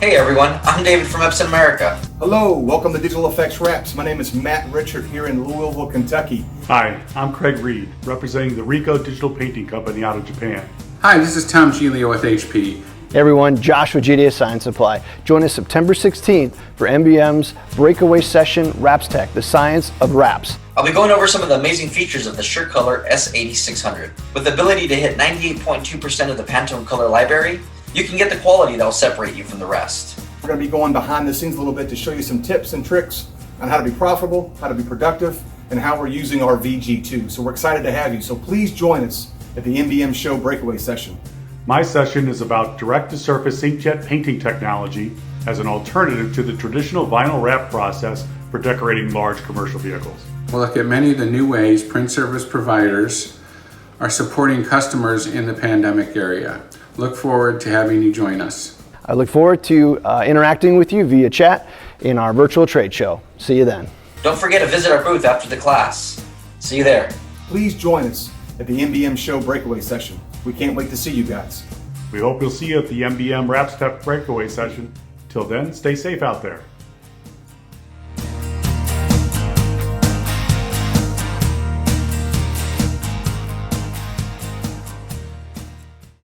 Hey everyone, I'm David from Epson America. Hello, welcome to Digital Effects Wraps. My name is Matt Richard here in Louisville, Kentucky. Hi, I'm Craig Reed, representing the Ricoh Digital Painting Company out of Japan. Hi, this is Tom Giglio with HP. Hey everyone, Josh with GDS Science Supply. Join us September 16th for NBM's Breakaway session, WRAPSTECH, the science of wraps. I'll be going over some of the amazing features of the SureColor S8600. With the ability to hit 98.2% of the Pantone color library, you can get the quality that will separate you from the rest. We're going to be going behind the scenes a little bit to show you some tips and tricks on how to be profitable, how to be productive, and how we're using our VG2. So we're excited to have you. So please join us at the NBM Show Breakaway session. My session is about direct-to-surface inkjet painting technology as an alternative to the traditional vinyl wrap process for decorating large commercial vehicles. We'll look at many of the new ways print service providers are supporting customers in the pandemic area. Look forward to having you join us. I look forward to interacting with you via chat in our virtual trade show. See you then. Don't forget to visit our booth after the class. See you there. Please join us at the NBM Show Breakaway session. We can't wait to see you guys. We hope you'll see you at the NBM WRAPSTECH Breakaway session. Till then, stay safe out there.